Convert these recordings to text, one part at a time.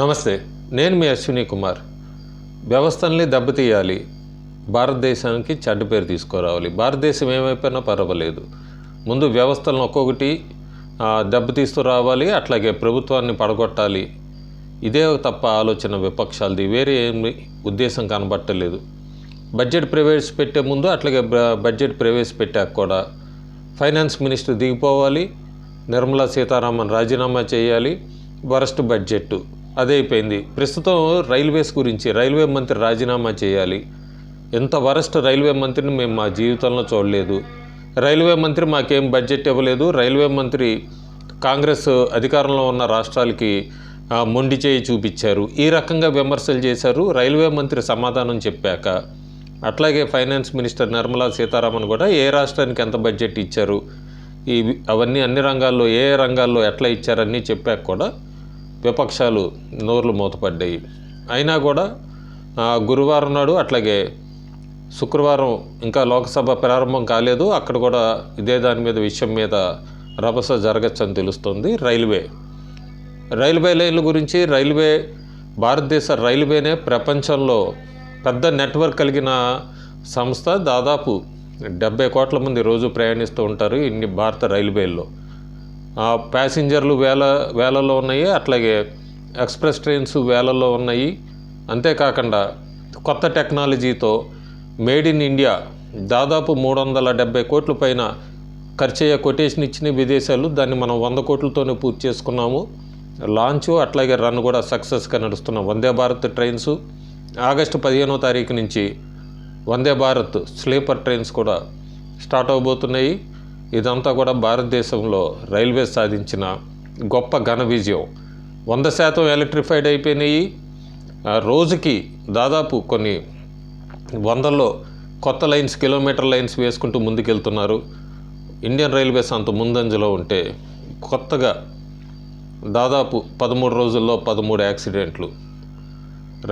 నమస్తే, నేను మీ అశ్విని కుమార్. వ్యవస్థల్ని దెబ్బతీయాలి, భారతదేశానికి చెడ్డ పేరు తీసుకురావాలి. భారతదేశం ఏమైపోయినా పర్వాలేదు, ముందు వ్యవస్థలను ఒక్కొక్కటి దెబ్బతీస్తూ రావాలి, అట్లాగే ప్రభుత్వాన్ని పడగొట్టాలి. ఇదే తప్ప ఆలోచన విపక్షాలది, వేరే ఏమి ఉద్దేశం కనబట్టలేదు. బడ్జెట్ ప్రవేశపెట్టే ముందు అట్లాగే బడ్జెట్ ప్రవేశపెట్టాక కూడా ఫైనాన్స్ మినిస్టర్ దిగిపోవాలి, నిర్మలా సీతారామన్ రాజీనామా చేయాలి, వరస్ట్ బడ్జెట్ అదే అయిపోయింది. ప్రస్తుతం రైల్వేస్ గురించి రైల్వే మంత్రి రాజీనామా చేయాలి. ఎంత వరస్ట్ రైల్వే మంత్రిని మేము మా జీవితంలో చూడలేదు. రైల్వే మంత్రి మాకేం బడ్జెట్ ఇవ్వలేదు. రైల్వే మంత్రి కాంగ్రెస్ అధికారంలో ఉన్న రాష్ట్రాలకి మొండి చేయి చూపించారు. ఈ రకంగా విమర్శలు చేశారు. రైల్వే మంత్రి సమాధానం చెప్పాక అట్లాగే ఫైనాన్స్ మినిస్టర్ నిర్మలా సీతారామన్ కూడా ఏ రాష్ట్రానికి ఎంత బడ్జెట్ ఇచ్చారు, అవన్నీ అన్ని రంగాల్లో ఏ రంగాల్లో ఎట్లా ఇచ్చారన్నీ చెప్పాక కూడా విపక్షాలు నోర్లు మూతపడ్డాయి. అయినా కూడా గురువారం నాడు అట్లాగే శుక్రవారం ఇంకా లోక్సభ ప్రారంభం కాలేదు, అక్కడ కూడా ఇదే దాని మీద విషయం మీద రభస జరగచ్చని తెలుస్తుంది. రైల్వే లైన్ల గురించి భారతదేశ రైల్వేనే ప్రపంచంలో పెద్ద నెట్వర్క్ కలిగిన సంస్థ. దాదాపు 70 కోట్ల మంది రోజు ప్రయాణిస్తూ ఉంటారు ఇన్ని భారత రైల్వేల్లో. ప్యాసింజర్లు వేలలో ఉన్నాయి, అట్లాగే ఎక్స్ప్రెస్ ట్రైన్స్ వేలలో ఉన్నాయి. అంతేకాకుండా కొత్త టెక్నాలజీతో మేడ్ ఇన్ ఇండియా దాదాపు 370 కోట్ల పైన ఖర్చు అయ్యే కొటేషన్ ఇచ్చిన విదేశాలు. దాన్ని మనం 100 కోట్లతోనే పూర్తి చేసుకున్నాము. లాంచ్ అట్లాగే రన్ కూడా సక్సెస్గా నడుస్తున్నాం. వందే భారత్ ట్రైన్స్ ఆగస్టు 15వ తారీఖు నుంచి వందే భారత్ స్లీపర్ ట్రైన్స్ కూడా స్టార్ట్ అవబోతున్నాయి. ఇదంతా కూడా భారతదేశంలో రైల్వే సాధించిన గొప్ప ఘన విజయం. 100% ఎలక్ట్రిఫైడ్ అయిపోయినాయి. రోజుకి దాదాపు కొన్ని వందల్లో కొత్త లైన్స్, కిలోమీటర్ లైన్స్ వేసుకుంటూ ముందుకెళ్తున్నారు. ఇండియన్ రైల్వేస్ అంత ముందంజలో ఉంటే కొత్తగా దాదాపు 13 రోజుల్లో 13 యాక్సిడెంట్లు.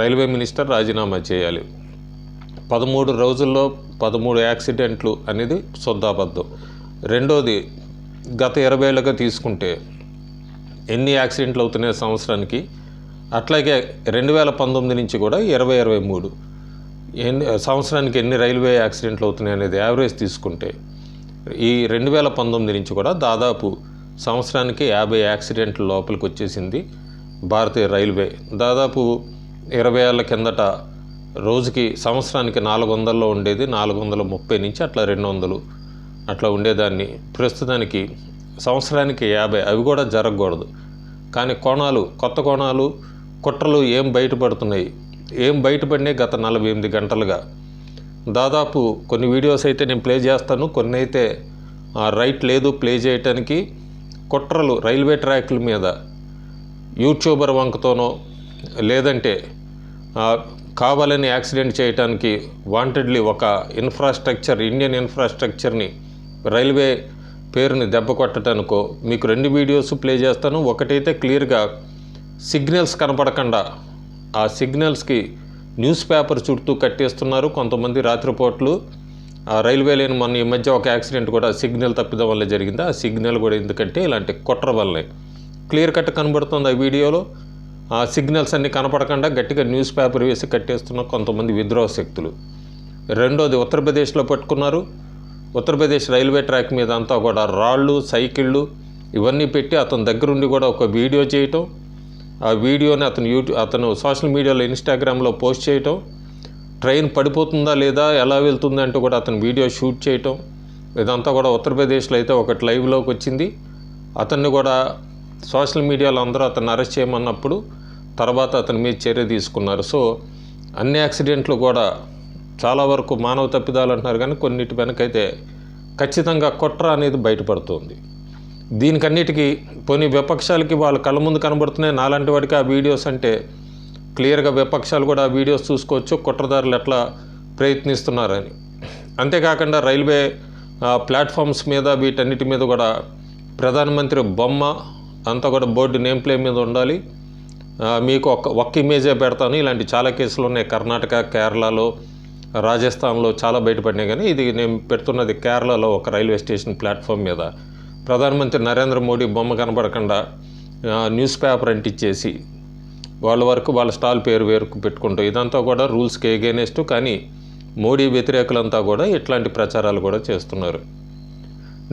రైల్వే మినిస్టర్ రాజీనామా చేయాలి. 13 రోజుల్లో 13 యాక్సిడెంట్లు అనేది శుద్ధాబద్ధం. రెండోది, గత 20 ఏళ్ళుగా తీసుకుంటే ఎన్ని యాక్సిడెంట్లు అవుతున్నాయి సంవత్సరానికి, అట్లాగే 2019 నుంచి కూడా 2023 సంవత్సరానికి ఎన్ని రైల్వే యాక్సిడెంట్లు అవుతున్నాయి అనేది యావరేజ్ తీసుకుంటే ఈ 2019 నుంచి కూడా దాదాపు సంవత్సరానికి 50 యాక్సిడెంట్ల లోపలికి వచ్చేసింది భారతీయ రైల్వే. దాదాపు 20 ఏళ్ళ కిందట రోజుకి సంవత్సరానికి 400లో ఉండేది, 430 నుంచి అట్లా 200 అట్లా ఉండేదాన్ని. ప్రస్తుతానికి సంవత్సరానికి 50. అవి కూడా జరగకూడదు. కానీ కొత్త కోణాలు, కుట్రలు ఏం బయటపడినాయి గత 48 గంటలుగా. దాదాపు కొన్ని వీడియోస్ అయితే నేను ప్లే చేస్తాను, కొన్ని అయితే రైట్ లేదు ప్లే చేయటానికి. కుట్రలు రైల్వే ట్రాక్ల మీద యూట్యూబర్ వంకతోనో లేదంటే కావాలని యాక్సిడెంట్ చేయడానికి వాంటెడ్లీ ఒక ఇండియన్ ఇన్ఫ్రాస్ట్రక్చర్ని, రైల్వే పేరుని దెబ్బ కొట్టడానికో మీకు 2 వీడియోస్ ప్లే చేస్తాను. ఒకటైతే క్లియర్గా సిగ్నల్స్ కనపడకుండా ఆ సిగ్నల్స్కి న్యూస్ పేపర్ చుట్టూ కట్టేస్తున్నారు కొంతమంది రాత్రిపూట్లు. ఆ రైల్వే లైన్ మొన్న ఈ మధ్య ఒక యాక్సిడెంట్ కూడా సిగ్నల్ తప్పిదం వల్ల జరిగింది. ఆ సిగ్నల్ కూడా ఎందుకంటే ఇలాంటి కుట్ర వల్లనే క్లియర్ కట్ కనబడుతుంది ఆ వీడియోలో. ఆ సిగ్నల్స్ అన్నీ కనపడకుండా గట్టిగా న్యూస్ పేపర్ వేసి కట్టేస్తున్న కొంతమంది విద్రోహ శక్తులు. రెండోది, ఉత్తరప్రదేశ్లో పట్టుకున్నారు. ఉత్తరప్రదేశ్ రైల్వే ట్రాక్ మీద అంతా కూడా రాళ్ళు, సైకిళ్ళు ఇవన్నీ పెట్టి అతని దగ్గరుండి కూడా ఒక వీడియో చేయటం, ఆ వీడియోని అతను సోషల్ మీడియాలో ఇన్స్టాగ్రామ్లో పోస్ట్ చేయటం, ట్రైన్ పడిపోతుందా లేదా ఎలా వెళ్తుంది అంటూ కూడా అతను వీడియో షూట్ చేయటం. ఇదంతా కూడా ఉత్తరప్రదేశ్లో అయితే ఒకటి లైవ్లోకి వచ్చింది. అతన్ని కూడా సోషల్ మీడియాలో అందరూ అతన్ని అరెస్ట్ చేయమన్నప్పుడు తర్వాత అతని మీద చర్య తీసుకున్నారు. సో అన్ని యాక్సిడెంట్లు కూడా చాలా వరకు మానవ తప్పిదాలు అంటున్నారు, కానీ కొన్నిటి వెనకైతే ఖచ్చితంగా కుట్ర అనేది బయటపడుతుంది. దీనికన్నిటికీ కొన్ని విపక్షాలకి వాళ్ళ కళ్ళ ముందు కనబడుతున్నాయి. నాలాంటి వాడికి ఆ వీడియోస్ అంటే క్లియర్గా విపక్షాలు కూడా ఆ వీడియోస్ చూసుకోవచ్చు, కుట్రదారులు ఎట్లా ప్రయత్నిస్తున్నారని. అంతేకాకుండా రైల్వే ప్లాట్ఫామ్స్ మీద వీటన్నిటి మీద కూడా ప్రధానమంత్రి బొమ్మ అంతా కూడా బోర్డు నేమ్ ప్లేట్ మీద ఉండాలి. మీకు ఒక్క ఇమేజే పెడతాను. ఇలాంటి చాలా కేసులు ఉన్నాయి. కర్ణాటక, కేరళలో, రాజస్థాన్లో చాలా బయటపడినాయి. కానీ ఇది నేను పెడుతున్నది కేరళలో ఒక రైల్వే స్టేషన్ ప్లాట్ఫామ్ మీద ప్రధానమంత్రి నరేంద్ర మోడీ బొమ్మ కనబడకుండా న్యూస్ పేపర్ అంటించేసి వాళ్ళ వరకు వాళ్ళ స్టాల్ పేరు వేరుకు పెట్టుకుంటూ ఇదంతా కూడా రూల్స్కి ఎగెనెస్ట్. కానీ మోడీ వ్యతిరేకులంతా కూడా ఇట్లాంటి ప్రచారాలు కూడా చేస్తున్నారు.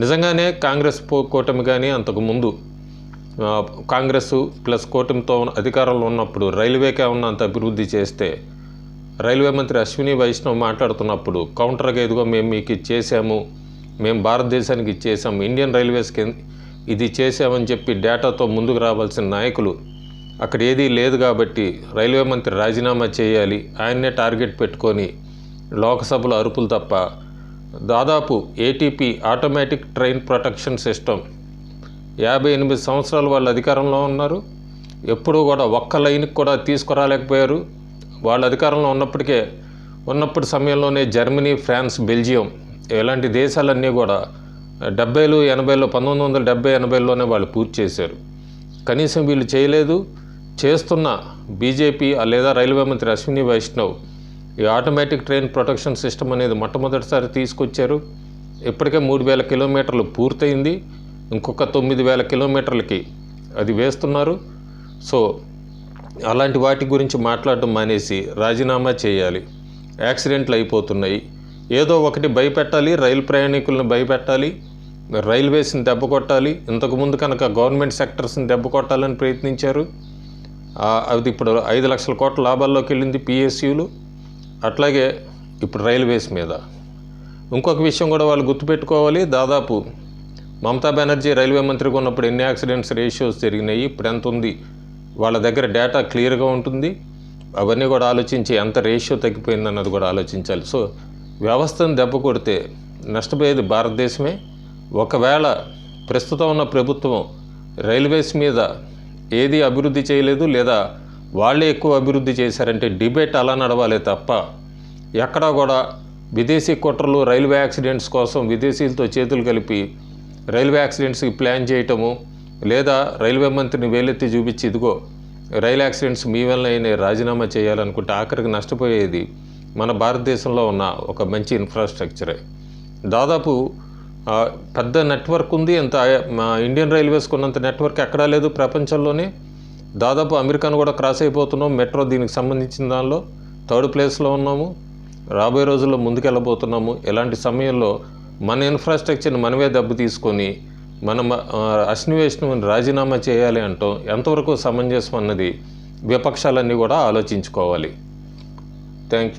నిజంగానే కాంగ్రెస్ కూటమి కానీ అంతకుముందు కాంగ్రెస్ ప్లస్ కూటమితో అధికారంలో ఉన్నప్పుడు రైల్వేకే ఉన్నంత అభివృద్ధి చేస్తే, రైల్వే మంత్రి అశ్విని వైష్ణవ్ మాట్లాడుతున్నప్పుడు కౌంటర్గా ఇదిగో మేము మీకు ఇచ్చేసాము, మేము భారతదేశానికి ఇచ్చేసాము, ఇండియన్ రైల్వేస్కి ఇది చేసామని చెప్పి డేటాతో ముందుకు రావాల్సిన నాయకులు అక్కడ ఏదీ లేదు కాబట్టి రైల్వే మంత్రి రాజీనామా చేయాలి, ఆయన్నే టార్గెట్ పెట్టుకొని లోకసభలో అరుపులు తప్ప దాదాపు ATP automatic train protection system 58 సంవత్సరాలు వాళ్ళు అధికారంలో ఉన్నారు. ఎప్పుడూ కూడా ఒక్క లైన్కి కూడా తీసుకురాలేకపోయారు. వాళ్ళ అధికారంలో ఉన్నప్పటి సమయంలోనే జర్మనీ, ఫ్రాన్స్, బెల్జియం ఇలాంటి దేశాలన్నీ కూడా 70లు 80లో 1970 80లోనే వాళ్ళు పూర్తి చేశారు. కనీసం వీళ్ళు చేయలేదు. చేస్తున్న బీజేపీ లేదా రైల్వే మంత్రి అశ్విని వైష్ణవ్ ఈ ఆటోమేటిక్ ట్రైన్ ప్రొటెక్షన్ సిస్టమ్ అనేది మొట్టమొదటిసారి తీసుకొచ్చారు. ఇప్పటికే 3000 కిలోమీటర్లు పూర్తయింది. ఇంకొక 9000 కిలోమీటర్లకి అది వేస్తున్నారు. సో అలాంటి వాటి గురించి మాట్లాడడం మానేసి రాజీనామా చేయాలి. యాక్సిడెంట్లు అయిపోతున్నాయి, ఏదో ఒకటి భయపెట్టాలి, రైలు ప్రయాణికులను భయపెట్టాలి, రైల్వేస్ని దెబ్బ కొట్టాలి. ఇంతకుముందు కనుక గవర్నమెంట్ సెక్టర్స్ని దెబ్బ కొట్టాలని ప్రయత్నించారు. అది ఇప్పుడు 5 లక్షల కోట్ల లాభాల్లోకి వెళ్ళింది పిఎస్యూలు. అట్లాగే ఇప్పుడు రైల్వేస్ మీద ఇంకొక విషయం కూడా వాళ్ళు గుర్తుపెట్టుకోవాలి. దాదాపు మమతా బెనర్జీ రైల్వే మంత్రిగా ఉన్నప్పుడు ఎన్ని యాక్సిడెంట్స్ రేషియోస్ జరిగినాయి, ఇప్పుడు ఎంత ఉంది, వాళ్ళ దగ్గర డేటా క్లియర్గా ఉంటుంది. అవన్నీ కూడా ఆలోచించి ఎంత రేషియో తగ్గిపోయిందన్నది కూడా ఆలోచించాలి. సో వ్యవస్థను దెబ్బ కొడితే నష్టపోయేది భారతదేశమే. ఒకవేళ ప్రస్తుతం ఉన్న ప్రభుత్వం రైల్వేస్ మీద ఏది అభివృద్ధి చేయలేదు లేదా వాళ్ళే ఎక్కువ అభివృద్ధి చేశారంటే డిబేట్ అలా నడవాలే తప్ప ఎక్కడా కూడా విదేశీ కుట్రలు రైల్వే యాక్సిడెంట్స్ కోసం విదేశీలతో చేతులు కలిపి రైల్వే యాక్సిడెంట్స్కి ప్లాన్ చేయటము లేదా రైల్వే మంత్రిని వేలెత్తి చూపించి ఇదిగో రైలు యాక్సిడెంట్స్ మీ వల్ల అయినా రాజీనామా చేయాలనుకుంటే ఆఖరికి నష్టపోయేది మన భారతదేశంలో ఉన్న ఒక మంచి ఇన్ఫ్రాస్ట్రక్చరే. దాదాపు పెద్ద నెట్వర్క్ ఉంది. ఇండియన్ రైల్వేస్కి ఉన్నంత నెట్వర్క్ ఎక్కడా లేదు ప్రపంచంలోనే. దాదాపు అమెరికాను కూడా క్రాస్ అయిపోతున్నాం. మెట్రో దీనికి సంబంధించిన దానిలో 3rd ప్లేస్లో ఉన్నాము. రాబోయే రోజుల్లో ముందుకెళ్ళబోతున్నాము. ఇలాంటి సమయంలో మన ఇన్ఫ్రాస్ట్రక్చర్ని మనమే దెబ్బ తీసుకొని మనం అశ్విని వైష్ణవ్ని రాజీనామా చేయాలి అంటాం ఎంతవరకు సమంజసం అన్నది విపక్షాలన్నీ కూడా ఆలోచించుకోవాలి. Thank you.